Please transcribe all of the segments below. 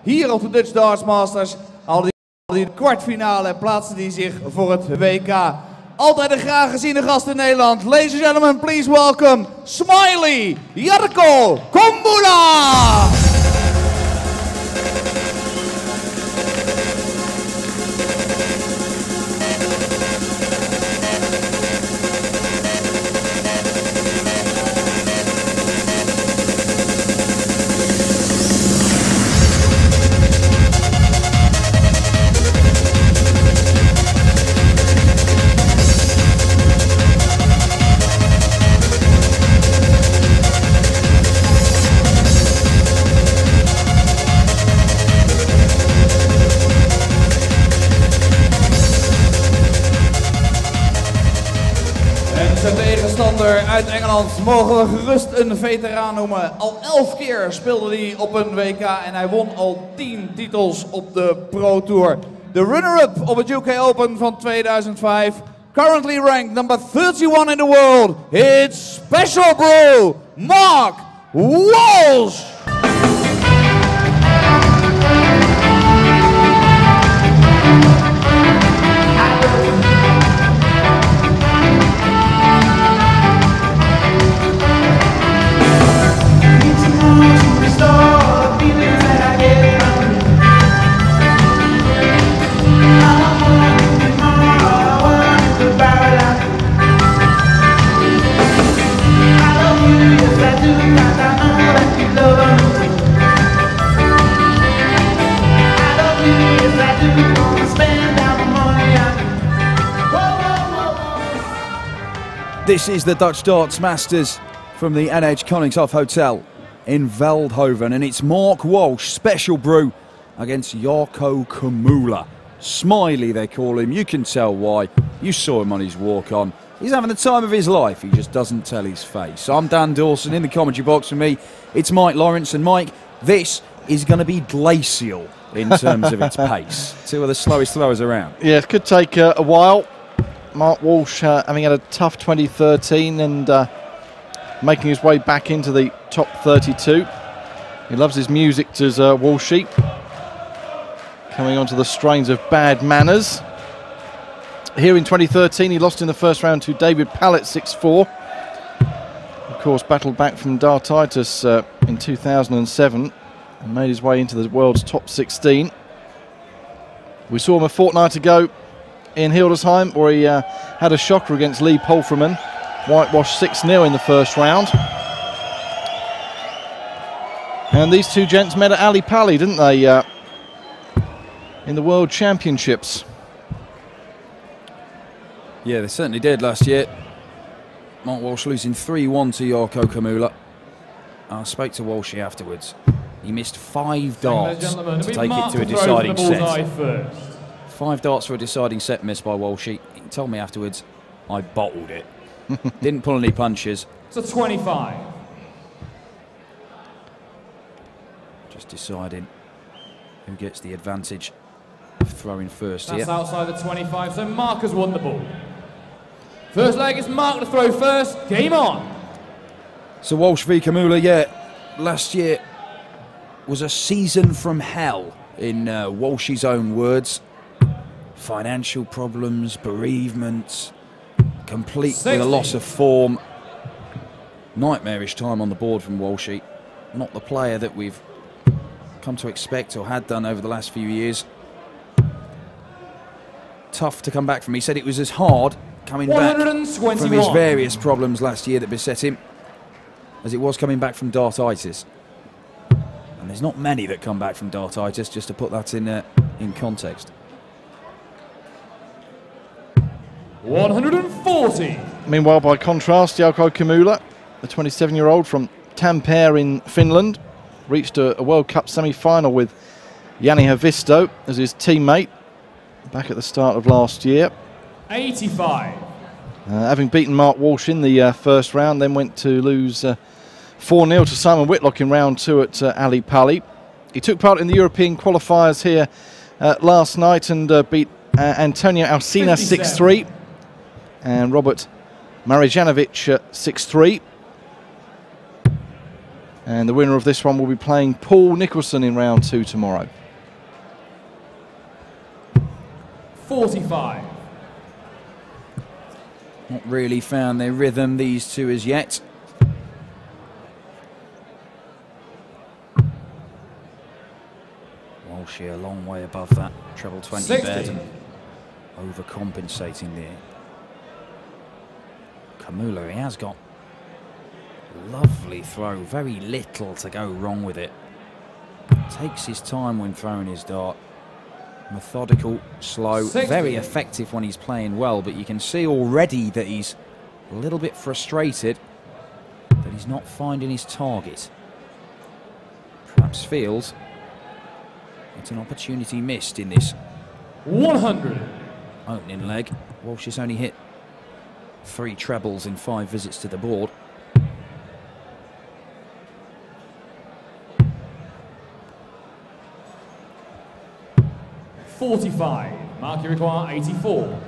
Hier op de Dutch Darts Masters hadden die de kwartfinale en plaatsten die zich voor het WK. Altijd een graag geziene gast in Nederland. Ladies and gentlemen, please welcome Smiley Jarkko Komula! Zijn tegenstander uit Engeland mogen we gerust een veteraan noemen. Al 11 keer speelde hij op een WK en hij won al 10 titels op de Pro Tour. De runner-up op het UK Open van 2005. Currently ranked number 31 in the world. It's Special Bro, Mark Walsh! This is the Dutch Darts Masters from the NH Koningshof Hotel in Veldhoven, and it's Mark Walsh, Special Brew, against Jarkko Komula. Smiley, they call him. You can tell why. You saw him on his walk-on. He's having the time of his life. He just doesn't tell his face. I'm Dan Dawson. In the commentary box with me, it's Mike Lawrence. And Mike, this is going to be glacial in terms of its pace. Two of the slowest throwers around. Yeah, it could take a while. Mark Walsh having had a tough 2013 and making his way back into the top 32. He loves his music, does Walshy. Coming onto the strains of Bad Manners. Here in 2013, he lost in the first round to David Pallett 6-4. Of course, battled back from Dartitis in 2007 and made his way into the world's top 16. We saw him a fortnight ago in Hildesheim, where he had a shocker against Lee Polferman, whitewashed 6-0 in the first round. And these two gents met at Ali Pali, didn't they, in the World Championships? Yeah, they certainly did last year. Mark Walsh losing 3-1 to Jarkko Komula. I spoke to Walshy afterwards. He missed 5 darts to take it to a deciding set. 5 darts for a deciding set missed by Walshy. He told me afterwards, I bottled it. Didn't pull any punches. It's a 25. Just deciding who gets the advantage of throwing first here. That's outside the 25, so Mark has won the ball. First leg is Mark to throw first. Game on. So Walsh v Komula, yeah, last year was a season from hell, in Walshy's own words. Financial problems, bereavements, complete with a loss of form. Nightmarish time on the board from Walshy. Not the player that we've come to expect or had done over the last few years. Tough to come back from. He said it was as hard coming back from his various problems last year that beset him as it was coming back from Dartitis. And there's not many that come back from Dartitis, just to put that in context. 140. Meanwhile, by contrast, Jarkko Komula, the 27-year-old from Tampere in Finland, reached a World Cup semi-final with Jani Haavisto as his teammate back at the start of last year. 85. Having beaten Mark Walsh in the first round, then went to lose 4-0 to Simon Whitlock in round 2 at Ali Pali. He took part in the European qualifiers here last night and beat Antonio Alsina 6-3 and Robert Marijanovic 6-3. And the winner of this one will be playing Paul Nicholson in round 2 tomorrow. 45. Not really found their rhythm, these two, as yet. Walsh here a long way above that treble 20 bed and overcompensating there. Komula, he has got lovely throw, very little to go wrong with it. Takes his time when throwing his dart. Methodical, slow, 60. Very effective when he's playing well, but you can see already that he's a little bit frustrated that he's not finding his target. Perhaps feels it's an opportunity missed in this 100. opening leg. Walsh has only hit 3 trebles in 5 visits to the board. $45. Mark, you require 84.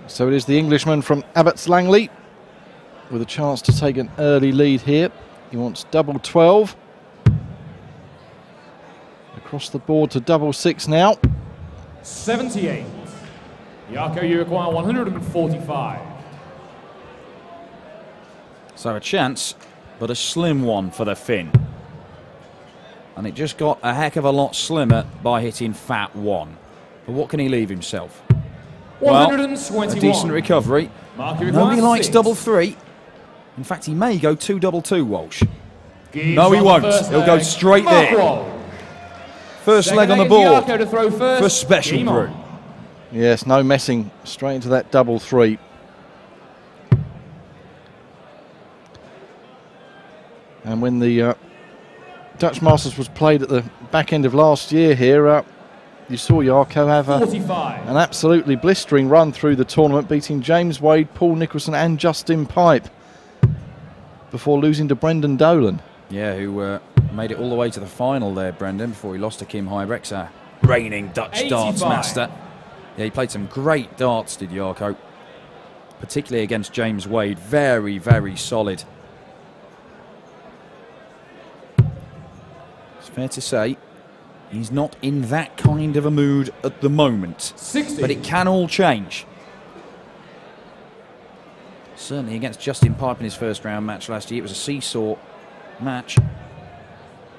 So it is the Englishman from Abbots Langley with a chance to take an early lead here. He wants double 12. Across the board to double 6 now. 78. Jarkko, you require 145. So a chance, but a slim one for the Finn. And it just got a heck of a lot slimmer by hitting fat 1. But what can he leave himself? 121. Well, a decent recovery. Mark, you Nobody require likes 6. double 3. In fact, he may go 2 double 2, Walsh. Gives No, he on won't. the first He'll go leg. straight Mark there. roll. First Second leg on the is board Jarkko to throw first. for Special Game Brew. on. Yes, no messing. Straight into that double 3. And when the Dutch Masters was played at the back end of last year here, you saw Jarkko have 45. an absolutely blistering run through the tournament, beating James Wade, Paul Nicholson and Justin Pipe before losing to Brendan Dolan. Yeah, who made it all the way to the final there, Brendan, before he lost to Kim Huybrechts, our reigning Dutch 85. darts master. Yeah, he played some great darts, did Jarkko. Particularly against James Wade. Very, very solid. It's fair to say he's not in that kind of a mood at the moment. 60. But it can all change. Certainly against Justin Pipe in his first round match last year. It was a seesaw match.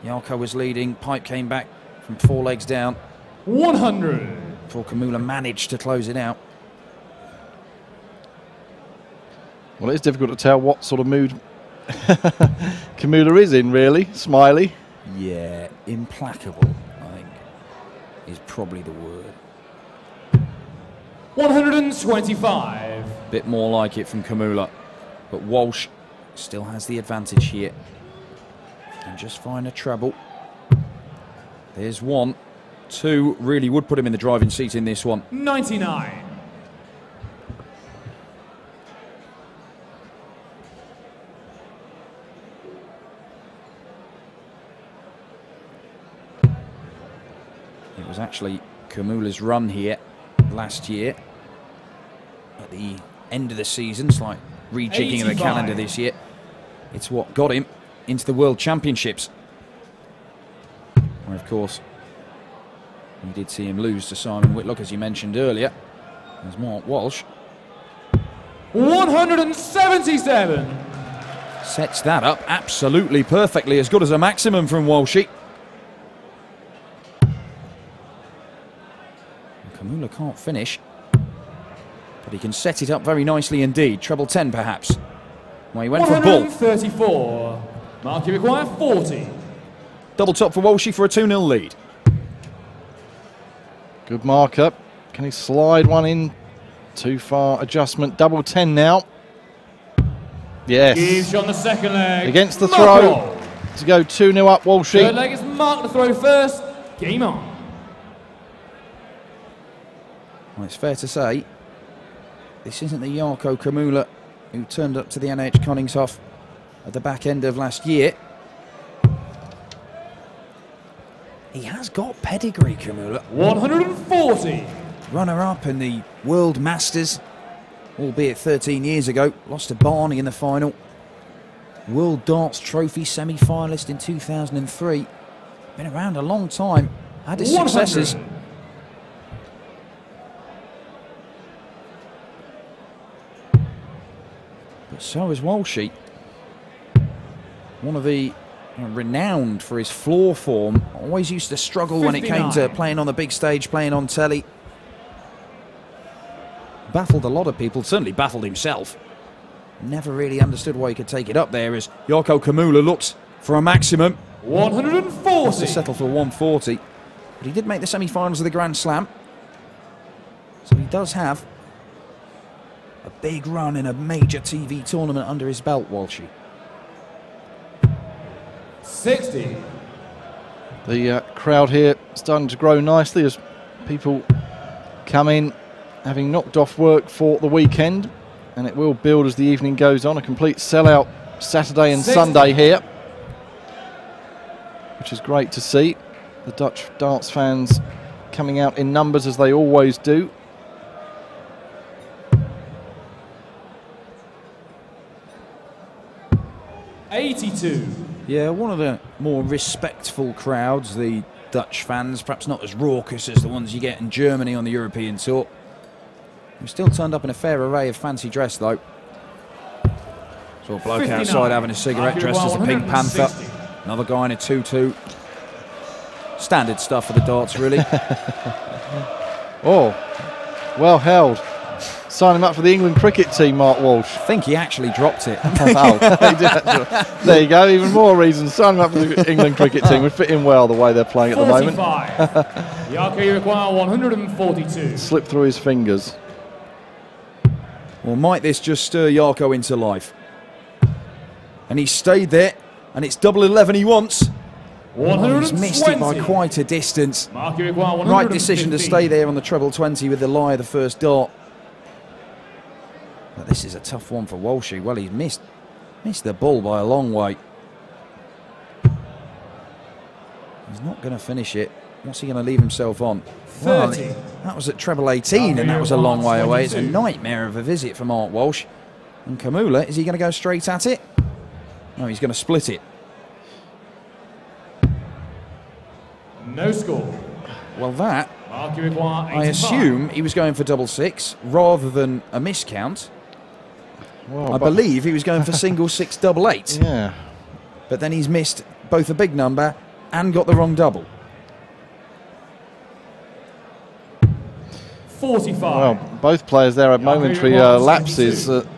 Jarkko was leading. Pipe came back from 4 legs down. 100. Before Komula managed to close it out. Well, it's difficult to tell what sort of mood Komula is in, really. Smiley. Yeah, implacable, I think, is probably the word. 125. Bit more like it from Komula. But Walsh still has the advantage here. And just find a treble. There's 1. 2 really would put him in the driving seat in this one. 99. It was actually Komula's run here last year at the end of the season, slight rejigging of the 85. calendar this year. It's what got him into the World Championships. Where, of course, we did see him lose to Simon Whitlock, as you mentioned earlier. There's Mark Walsh. 177. Sets that up absolutely perfectly, as good as a maximum from Walshy. Komula can't finish, but he can set it up very nicely indeed. Treble 10 perhaps. Well, he went for a ball. 134. Mark, you require 40. Double top for Walshy for a 2-0 lead. Good mark up. Can he slide one in? Too far adjustment. Double 10 now. Yes. Gives on the second leg. Against the Mark throw. roll. To go 2-0 up, Walshy. Third leg is Mark to throw first. Game on. Well, it's fair to say, this isn't the Jarkko Komula who turned up to the NH Koningshof at the back end of last year. He has got pedigree, Komula. 140. Runner-up in the World Masters, albeit 13 years ago. Lost to Barney in the final. World Darts Trophy semi-finalist in 2003. Been around a long time. Had his successes. But so is Walsh. One of the renowned for his floor form. Always used to struggle when it came to playing on the big stage, playing on telly. Baffled a lot of people, certainly baffled himself. Never really understood why he could take it up there as Jarkko Komula looks for a maximum. 140. Has to settle for 140. But he did make the semi-finals of the Grand Slam. So he does have a big run in a major TV tournament under his belt, Walsh. 60. The crowd here starting to grow nicely as people come in having knocked off work for the weekend, and it will build as the evening goes on. A complete sellout Saturday and 60. Sunday here, which is great to see. The Dutch darts fans coming out in numbers as they always do. '82. Yeah, one of the more respectful crowds, the Dutch fans, perhaps not as raucous as the ones you get in Germany on the European tour. We've still turned up in a fair array of fancy dress, though. Saw a bloke 59. outside having a cigarette dressed as a Pink Panther. Another guy in a tutu. Standard stuff for the darts, really. Oh, well held. Sign him up for the England cricket team, Mark Walsh. I think he actually dropped it. Oh, he did actually. There you go, even more reasons. Sign him up for the England cricket team. Would fit in well the way they're playing at the moment. 45. Jarkko, you require 142. Slipped through his fingers. Well, might this just stir Jarkko into life? And he stayed there, and it's double 11 he wants. 120. He's missed it by quite a distance. Mark, you require 115. Right decision to stay there on the treble 20 with the lie of the first dart. But this is a tough one for Walsh. Well, he's missed the ball by a long way. He's not going to finish it. What's he going to leave himself on? 30. Well, that was at treble 18, and that was a long way away. It's a nightmare of a visit for Mark Walsh. And Komula, is he going to go straight at it? No, he's going to split it. No score. Well, that, Mark, you require 85. I assume he was going for double six rather than a miscount. Well, I believe he was going for single 6 double 8. Yeah. But then he's missed both a big number and got the wrong double. 45. Well, both players there had Jarkko, momentary you require lapses 72.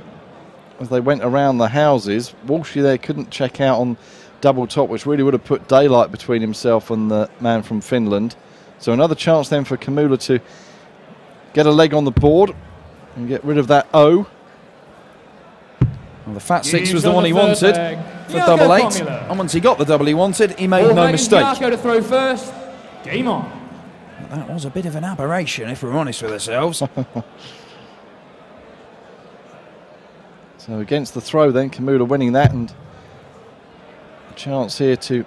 as they went around the houses. Walsh there couldn't check out on double top, which really would have put daylight between himself and the man from Finland. So another chance then for Komula to get a leg on the board and get rid of that O. Well, the fat 6 was the one he wanted for double 8. And once he got the double he wanted, he made no mistake. Jarkko to throw first. Game on. That was a bit of an aberration, if we're honest with ourselves. So against the throw then, Komula winning that, and a chance here to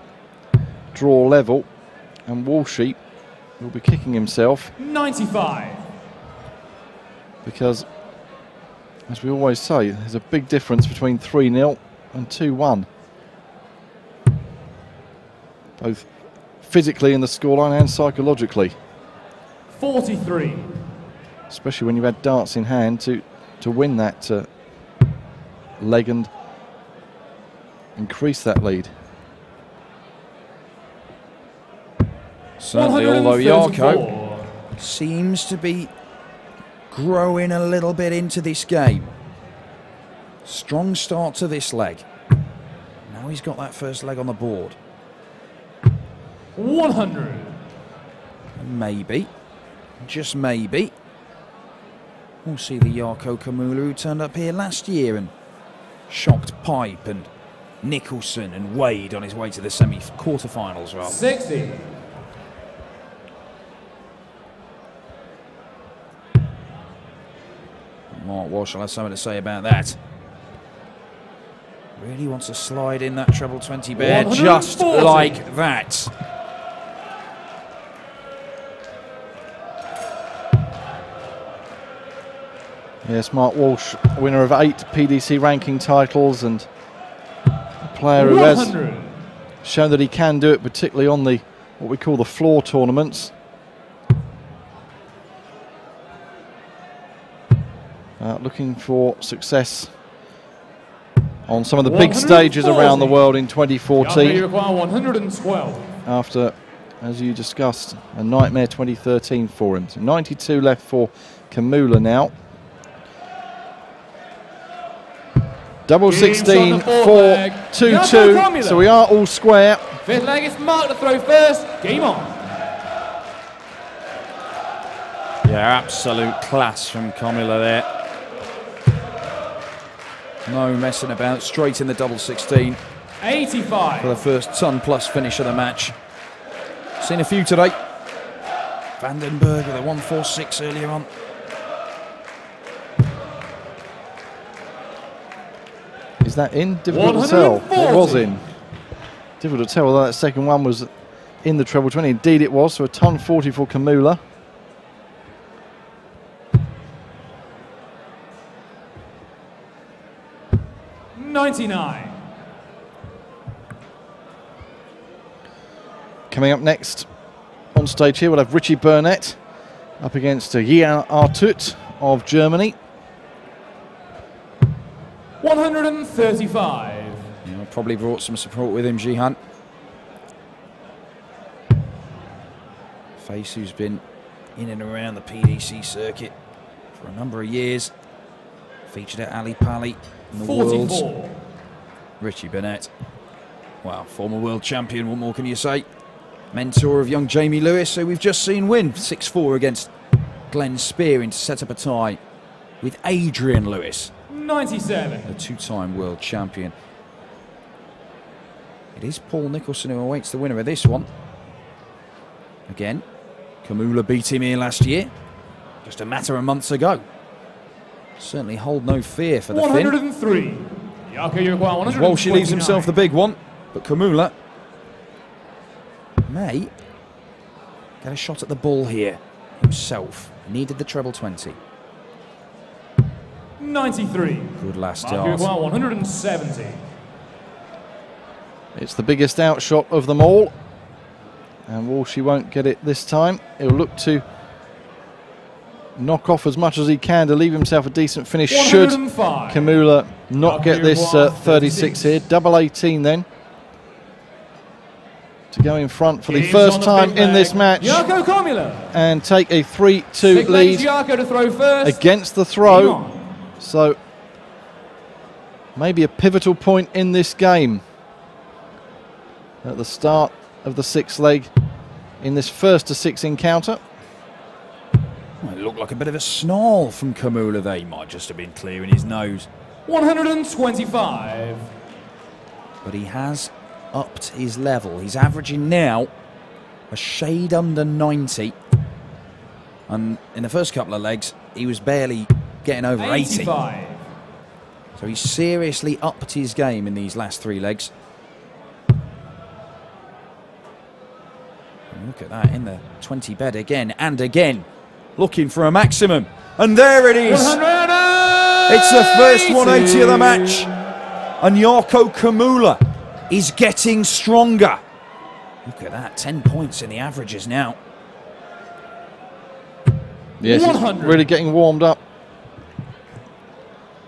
draw level. And Walsh will be kicking himself 95. because, as we always say, there's a big difference between 3-0 and 2-1. Both physically in the scoreline and psychologically. 43. Especially when you've had darts in hand to win that leg and increase that lead. Certainly, although Jarkko seems to be growing a little bit into this game. Strong start to this leg. Now he's got that first leg on the board. 100. Maybe, just maybe, we'll see the Jarkko Komula who turned up here last year and shocked Pipe and Nicholson and Wade on his way to the quarterfinals, rather. 60. Mark Walsh will have something to say about that. Really wants to slide in that treble 20 bear, just 140. like that. Yes, Mark Walsh, winner of 8 PDC ranking titles and player who has 100. shown that he can do it, particularly on the what we call the floor tournaments. Looking for success on some of the big stages around the world in 2014. You require 112. After, as you discussed, a nightmare 2013 for him. So 92 left for Komula now. Double 16 for 2-2. So we are all square. Fifth leg is Mark to throw first. Game on. Yeah, absolute class from Komula there. No messing about, straight in the double 16. 85. For the first ton-plus finish of the match. Seen a few today. Vandenberg with a 146 earlier on. Is that in? Difficult to tell. It was in. Difficult to tell whether that second one was in the treble 20. Indeed it was, so a ton 40 for Komula. $99. Coming up next on stage here, we'll have Richie Burnett up against Jan Artut of Germany. 135. Yeah, probably brought some support with him, Jihan. Face who's been in and around the PDC circuit for a number of years. Featured at Ali Pali in the 44. Worlds. Richie Burnett. Wow, former world champion, what more can you say? Mentor of young Jamie Lewis, who we've just seen win 6-4 against Glenn Spearing to set up a tie with Adrian Lewis. 97. The two-time world champion. It is Paul Nicholson who awaits the winner of this one. Again, Komula beat him here last year, just a matter of months ago. Certainly hold no fear for the Finn. 103. Jarkko, you require 129. Walsh leaves himself the big one, but Komula may get a shot at the ball here himself. Needed the treble 20. 93. Good last Jarkko, you start. require 170. It's the biggest outshot of them all. And Walsh won't get it this time. He'll look to knock off as much as he can to leave himself a decent finish. Should Komula not get this 36 here. Double 18 then. To go in front for the first time in this match. Jarkko Komula. And take a 3-2 lead Jarkko to throw first. against the throw. So maybe a pivotal point in this game. At the start of the sixth leg in this 1st-to-6 encounter. Well, it looked like a bit of a snarl from Komula there. He might just have been clearing his nose. 125. But he has upped his level. He's averaging now a shade under 90. And in the first couple of legs, he was barely getting over 80. 85. So he's seriously upped his game in these last 3 legs. And look at that, in the 20 bed again and again. Looking for a maximum. And there it is. 180. It's the first 180 of the match. And Jarkko Komula is getting stronger. Look at that, 10 points in the averages now. Yes, he's really getting warmed up.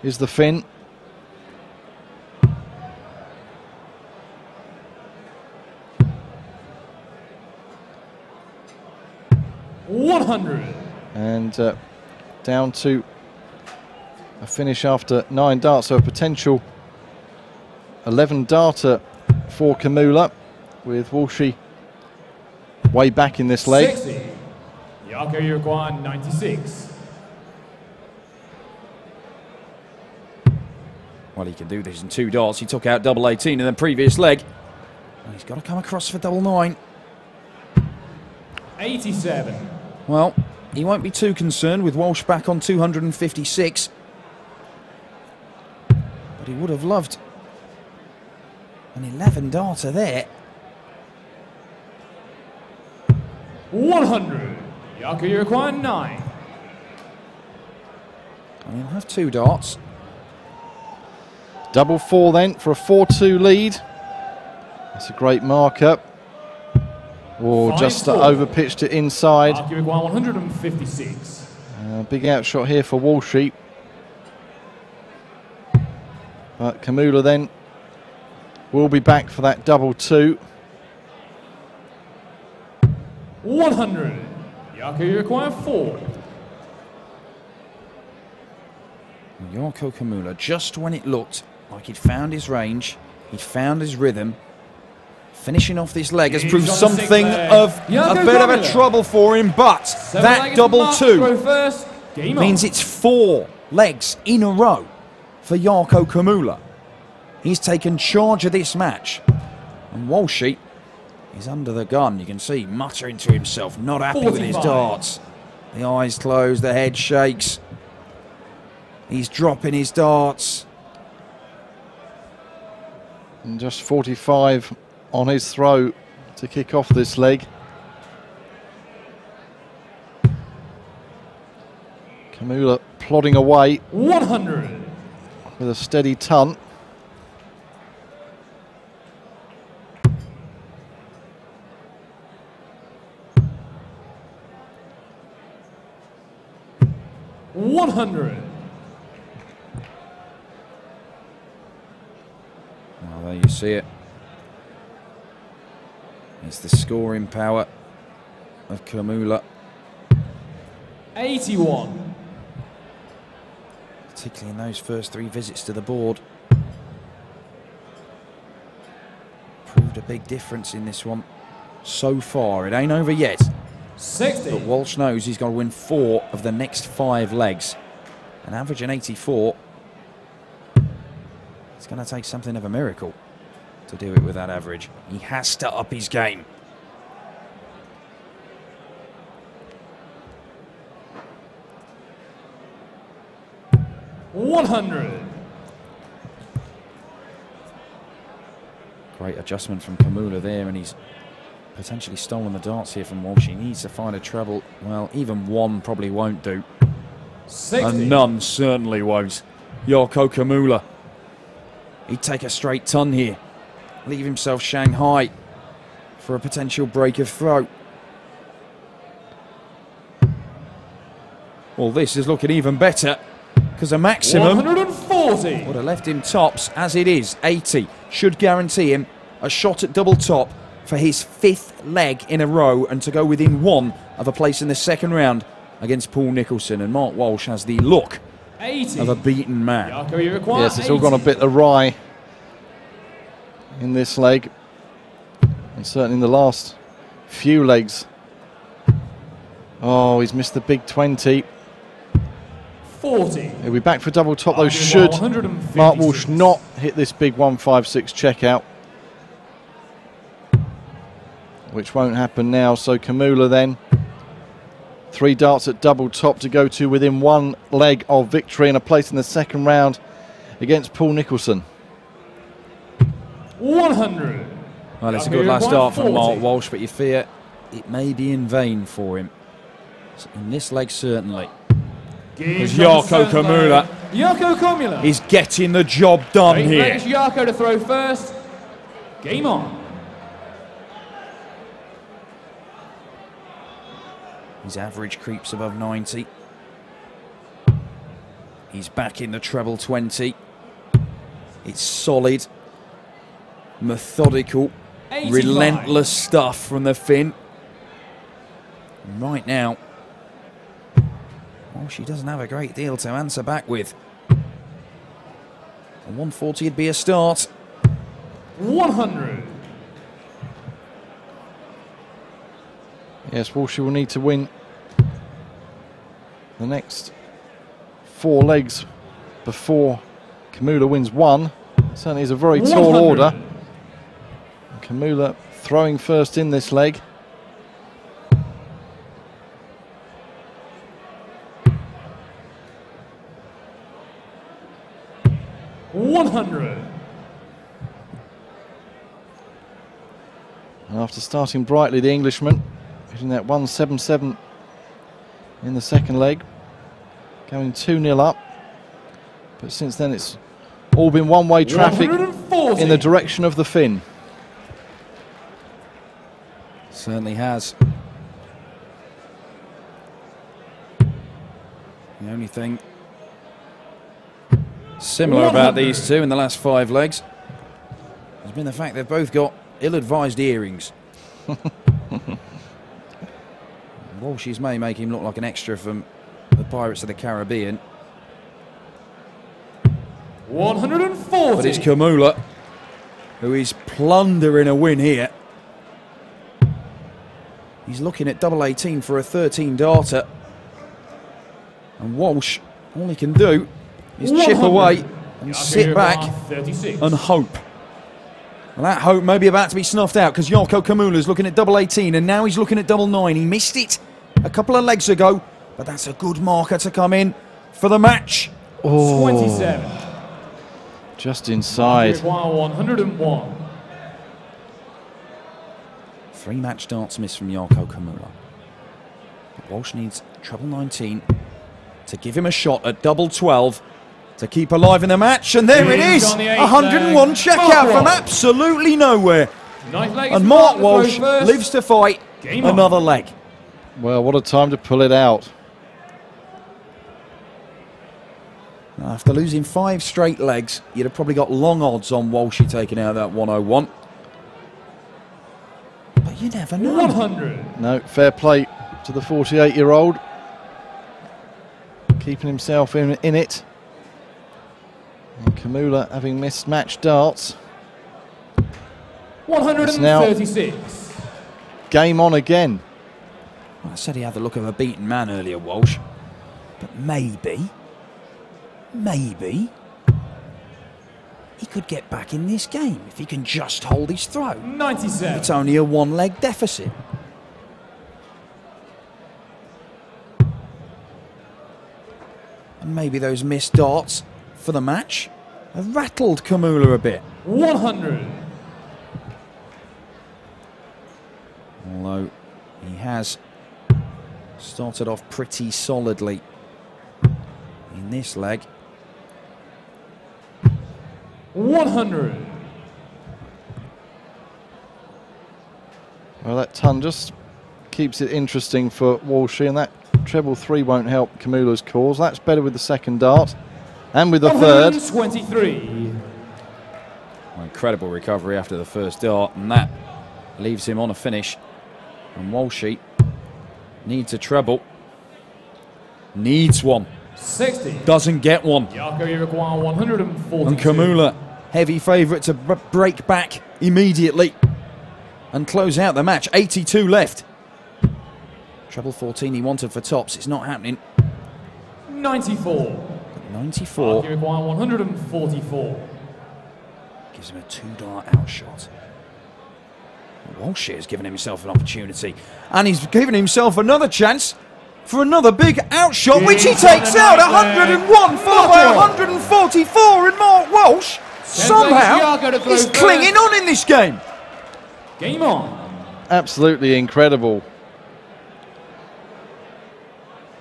Is the Finn. And down to a finish after 9 darts, so a potential 11 darter for Komula, with Walsh way back in this leg. 60. Jarkko, you require 96. Well, he can do this in 2 darts. He took out double 18 in the previous leg. And he's got to come across for double 9. 87. Well, he won't be too concerned with Walsh back on 256. But he would have loved an 11 darter there. 100. Jarkko, you require 9. And he'll have 2 darts. Double 4 then for a 4-2 lead. That's a great marker. Or just over pitched it inside. 156. Big outshot here for Walsh. But Komula then will be back for that double two. 100. Jarkko, you require 4. Jarkko Komula, just when it looked like he'd found his range, he'd found his rhythm, finishing off this leg has proved something of a bit of a trouble for him, but that double two means it's 4 legs in a row for Jarkko Komula. He's taken charge of this match, and Walsh is under the gun. You can see muttering to himself, not happy with his darts. The eyes closed, the head shakes. He's dropping his darts. And just 45 on his throw to kick off this leg. Komula plodding away 100 with a steady ton. Well, there you see it. It's the scoring power of Komula. 81. Particularly in those first 3 visits to the board. Proved a big difference in this one so far. It ain't over yet. 60. But Walsh knows he's got to win 4 of the next 5 legs. And averaging 84. It's going to take something of a miracle to do it with that average. He has to up his game. Great adjustment from Komula there, and he's potentially stolen the darts here from Walsh. He needs to find a treble. Well, even 1 probably won't do. 60. And none certainly won't. Jarkko Komula. He'd take a straight ton here. Leave himself Shanghai for a potential break of throat. Well, this is looking even better, because a maximum 140 would have left him tops. As it is, 80 should guarantee him a shot at double top for his 5th leg in a row, and to go within 1 of a place in the second round against Paul Nicholson. And Mark Walsh has the look 80 of a beaten man. Jarkko, you require Yes, it's all gone a bit awry in this leg, and certainly in the last few legs. Oh, he's missed the big 20. 40. He'll be back for double top though, should Mark Walsh not hit this big 156 checkout, which won't happen now. So Komula then, 3 darts at double top to go to within 1 leg of victory and a place in the second round against Paul Nicholson. 100. Well, it's a good last start from Mark Walsh, but you fear it may be in vain for him. In this leg, certainly. Because Jarkko Komula is getting the job done here. It's Jarkko to throw first. Game on. His average creeps above 90. He's back in the treble 20. It's solid, methodical, 85. relentless stuff from the Finn. And right now, well, she doesn't have a great deal to answer back with. A 140 would be a start. 100. Yes, Walsh will need to win the next 4 legs before Komula wins 1. Certainly is a very tall 100. order. And Komula throwing first in this leg. And after starting brightly, the Englishman hitting that 177 in the second leg, going 2-0 up. But since then, it's all been one-way traffic in the direction of the Finn. Certainly has. The only thing similar about these two in the last 5 legs has been the fact they've both got ill-advised earrings. Walsh's may make him look like an extra from the Pirates of the Caribbean. 140. But it's Komula who is plundering a win here. He's looking at double 18 for a 13 darter. And Walsh, all he can do is chip away and sit back and hope. Well, that hope may be about to be snuffed out because Jarkko Komula is looking at double 18 and now he's looking at double 9. He missed it a couple of legs ago, but that's a good marker to come in for the match. Oh, 27. just inside. 101. 3 match darts missed from Jarkko Komula. But Walsh needs treble 19 to give him a shot at double 12 to keep alive in the match, and there it is, 101 checkout from absolutely nowhere. And Mark Walsh lives to fight another leg. Well, what a time to pull it out. After losing 5 straight legs, you'd have probably got long odds on Walshy taking out that 101. But you never know. 100. No, fair play to the 48-year-old. Keeping himself in it. And Komula having missed match darts. 136. Game on again. Well, I said he had the look of a beaten man earlier, Walsh. But maybe he could get back in this game if he can just hold his throw. 97. It's only a 1-leg deficit. And maybe those missed darts for the match have rattled Komula a bit. 100. Although he has started off pretty solidly in this leg. 100. Well, that ton just keeps it interesting for Walshy, and that treble 3 won't help Komula's cause. That's better with the second dart and with the third. 123. Well, incredible recovery after the first dart, and that leaves him on a finish. And Walshy needs a treble. Needs one. 60. Doesn't get one. Jarkko, you require 142. And Komula, heavy favourite to break back immediately and close out the match. 82 left. Treble 14 he wanted for tops. It's not happening. 94. 94. You require 144. Gives him a 2-dart outshot. Walsh has given himself an opportunity. And he's given himself another chance for another big outshot, which he takes out. 101 followed by 144. And Mark Walsh somehow is clinging on in this game. Game on. Absolutely incredible.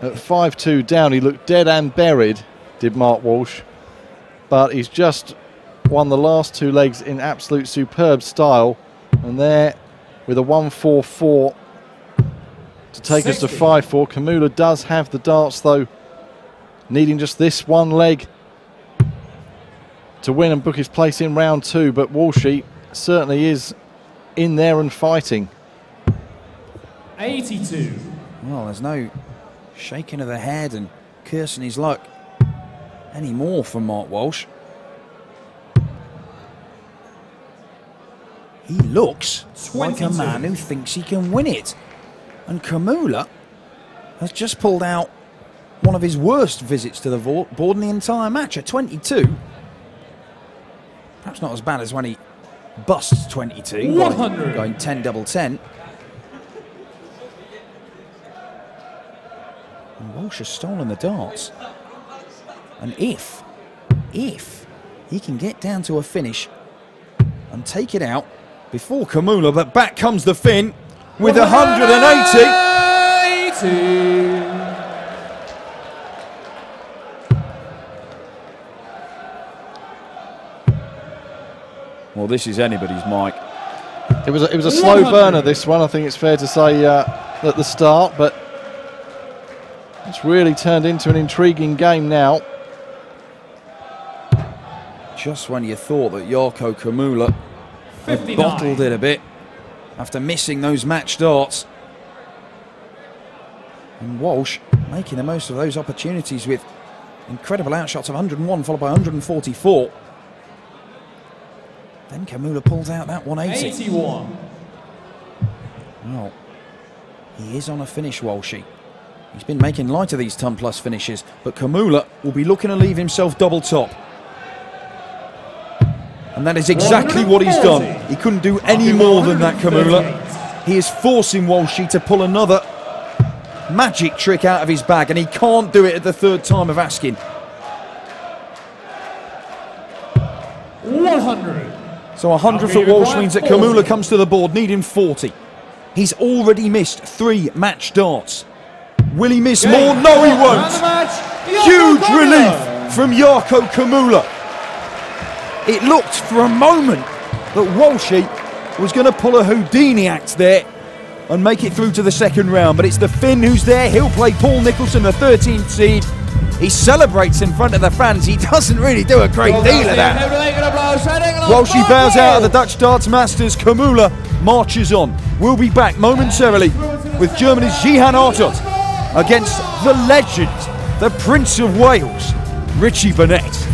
At 5-2 down, he looked dead and buried, did Mark Walsh. But he's just won the last 2 legs in absolute superb style. And there, with a 144 to take 60. us to 5-4. Komula does have the darts, though, needing just this 1 leg to win and book his place in round 2. But Walshy certainly is in there and fighting. 82. Well, there's no shaking of the head and cursing his luck anymore from Mark Walsh. He looks like a man who thinks he can win it. And Komula has just pulled out one of his worst visits to the board in the entire match at 22. Perhaps not as bad as when he busts 22, going 10 double 10. And Walsh has stolen the darts. And if he can get down to a finish and take it out before Komula, but back comes the Finn with 180. Well, this is anybody's, Mike. It was a slow burner, this one, I think it's fair to say, at the start, but it's really turned into an intriguing game now. Just when you thought that Jarkko Komula had bottled it a bit after missing those match darts. And Walsh making the most of those opportunities with incredible outshots of 101 followed by 144. Then Komula pulls out that 180. 81. Well, he is on a finish, Walshy. He's been making light of these ton plus finishes, but Komula will be looking to leave himself double top. And that is exactly what he's done. He couldn't do any more than that, Komula. He is forcing Walshy to pull another magic trick out of his bag, and he can't do it at the third time of asking. 100. So 100 for Walsh means that Komula comes to the board, needing 40. He's already missed 3 match darts. Will he miss more? No, he won't. Huge relief from Jarkko Komula. It looked for a moment that Walshy was going to pull a Houdini act there and make it through to the second round, but it's the Finn who's there. He'll play Paul Nicholson, the 13th seed. He celebrates in front of the fans. He doesn't really do a great deal of that. Walshy bows out of the Dutch Darts Masters. Komula marches on. We'll be back momentarily with Germany's Jihan Artot against the legend, the Prince of Wales, Richie Burnett.